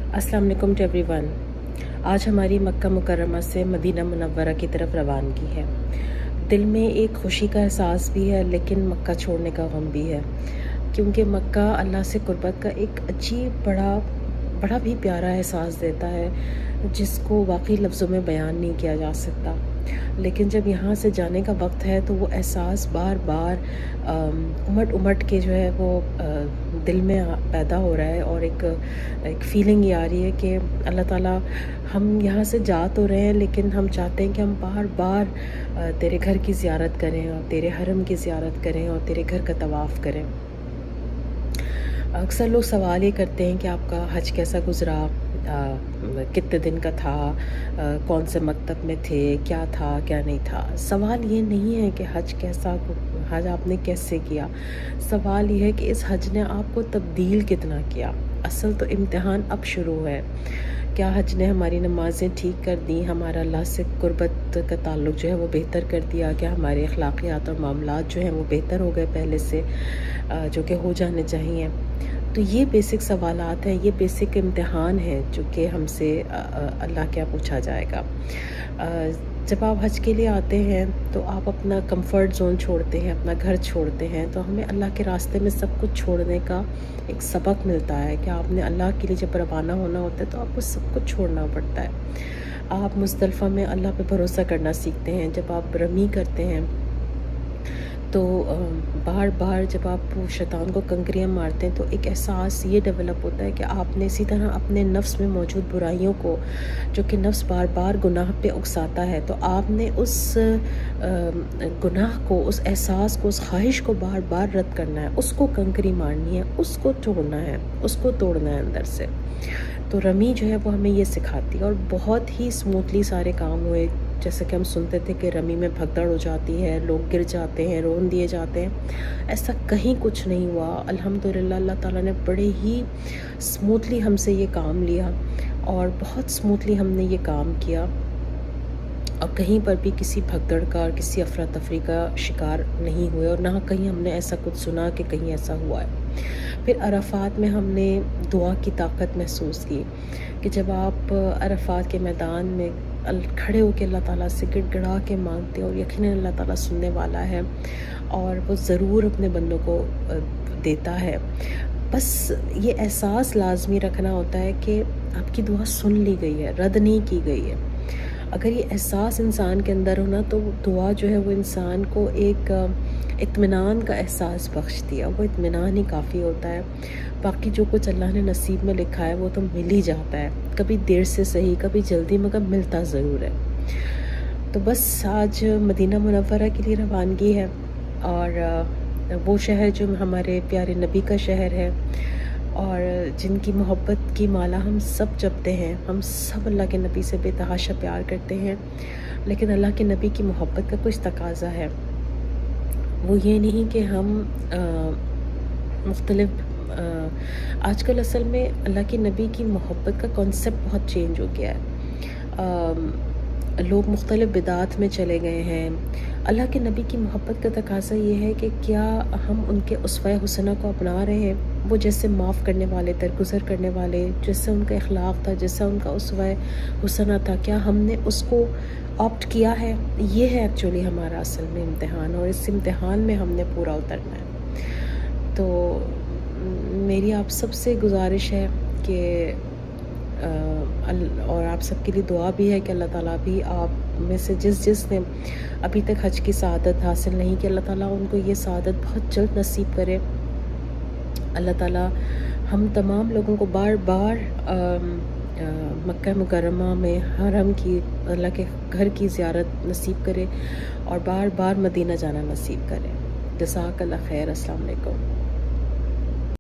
अस्सलाम वालेकुम to everyone. आज हमारी मक्का मुकर्रमा से मदीना मुनव्वरा की तरफ रवानगी है। दिल में एक खुशी का एहसास भी है, लेकिन मक्का छोड़ने का गम भी है, क्योंकि मक्का अल्लाह से कुर्बत का एक अजीब बड़ा भी प्यारा एहसास देता है, जिसको वाकई लफ्ज़ों में बयान नहीं किया जा सकता। लेकिन जब यहाँ से जाने का वक्त है तो वो एहसास बार बार उमट के जो है वो दिल में पैदा हो रहा है, और एक फ़ीलिंग ये आ रही है कि अल्लाह ताला, हम यहाँ से जा तो रहे हैं, लेकिन हम चाहते हैं कि हम बार बार तेरे घर की ज़ियारत करें, और तेरे हरम की ज़ियारत करें, और तेरे घर का तवाफ़ करें। अक्सर लोग सवाल ये करते हैं कि आपका हज कैसा गुज़रा, कितने दिन का था, कौन से मकतब में थे, क्या था क्या नहीं था। सवाल ये नहीं है कि हज आपने कैसे किया। सवाल ये है कि इस हज ने आपको तब्दील कितना किया। असल तो इम्तिहान अब शुरू है। क्या हज ने हमारी नमाज़ें ठीक कर दी, हमारा अल्लाह से कुर्बत का ताल्लुक़ जो है वो बेहतर कर दिया, क्या हमारे अखलाक़ियात और मामलात जो हैं वो बेहतर हो गए पहले से, जो कि हो जाने चाहिए। तो ये बेसिक सवालात हैं, ये बेसिक इम्तिहान हैं जो कि हमसे अल्लाह क्या पूछा जाएगा। जब आप हज के लिए आते हैं तो आप अपना कंफर्ट ज़ोन छोड़ते हैं, अपना घर छोड़ते हैं, तो हमें अल्लाह के रास्ते में सब कुछ छोड़ने का एक सबक मिलता है कि आपने अल्लाह के लिए जब रवाना होना होता है तो आपको सब कुछ छोड़ना पड़ता है। आप मुज़दलिफ़ा में अल्लाह पे भरोसा करना सीखते हैं। जब आप रमी करते हैं तो बार बार जब आप शैतान को कंकरियाँ मारते हैं तो एक एहसास ये डेवलप होता है कि आपने इसी तरह अपने नफ्स में मौजूद बुराइयों को, जो कि नफ्स बार बार गुनाह पे उकसाता है, तो आपने उस गुनाह को, उस एहसास को, उस ख्वाहिश को बार बार रद्द करना है, उसको कंकरी मारनी है, उसको तोड़ना है, उसको तोड़ना है अंदर से। तो रमी जो है वो हमें ये सिखाती है, और बहुत ही स्मूथली सारे काम हुए। जैसे कि हम सुनते थे कि रमी में भगदड़ हो जाती है, लोग गिर जाते हैं, रोन दिए जाते हैं, ऐसा कहीं कुछ नहीं हुआ। अल्हम्दुलिल्लाह अल्लाह ताला ने बड़े ही स्मूथली हमसे ये काम लिया, और बहुत स्मूथली हमने ये काम किया, और कहीं पर भी किसी भगदड़ का और किसी अफरा तफरी का शिकार नहीं हुए, और ना कहीं हमने ऐसा कुछ सुना कि कहीं ऐसा हुआ है। फिर अरफ़ात में हमने दुआ की ताकत महसूस की कि जब आप अरफ़ात के मैदान में खड़े होकर अल्लाह ताला से गिड़गिड़ा के मांगते, और यकीनन अल्लाह ताला सुनने वाला है, और वो ज़रूर अपने बंदों को देता है। बस ये एहसास लाजमी रखना होता है कि आपकी दुआ सुन ली गई है, रद्द नहीं की गई है। अगर ये एहसास इंसान के अंदर होना, तो दुआ जो है वो इंसान को एक इत्मीनान का एहसास बख्शती है। वो इत्मीनान ही काफ़ी होता है। बाकी जो कुछ अल्लाह ने नसीब में लिखा है वो तो मिल ही जाता है, कभी देर से सही, कभी जल्दी, मगर मिलता ज़रूर है। तो बस आज मदीना मुनव्वरा के लिए रवानगी है, और वो शहर जो हमारे प्यारे नबी का शहर है, और जिनकी मोहब्बत की माला हम सब जपते हैं। हम सब अल्लाह के नबी से बेतहाशा प्यार करते हैं, लेकिन अल्लाह के नबी की मोहब्बत का कुछ तकाज़ा है। वो ये नहीं कि हम मुख्तलिफ आजकल असल में अल्लाह के नबी की मोहब्बत का कॉन्सेप्ट बहुत चेंज हो गया है। लोग मुख्तलिफ बिदात में चले गए हैं। अल्लाह के नबी की मोहब्बत का तकाज़ा ये है कि क्या हम उनके उसवा हुसना को अपना रहे हैं। वो जैसे माफ़ करने वाले, दरगुज़र करने वाले, जैसा उनका इखलाक़ था, जैसा उनका उसवा हुसना था, क्या हमने उसको ऑप्ट किया है। ये है एक्चुअली हमारा असल में इम्तिहान, और इस इम्तिहान में हमने पूरा उतरना है। तो मेरी आप सबसे गुजारिश है कि और आप सबके लिए दुआ भी है कि अल्लाह ताला भी आप में से जिसने अभी तक हज की सआदत हासिल नहीं की, अल्लाह ताला उनको ये सआदत बहुत जल्द नसीब करे। अल्लाह ताला हम तमाम लोगों को बार बार मक्का मुकर्रमा में हरम की, अल्लाह के घर की ज़ियारत नसीब करे, और बार बार मदीना जाना नसीब करे। जज़ाकल्लाह खैर। अस्सलाम वालेकुम।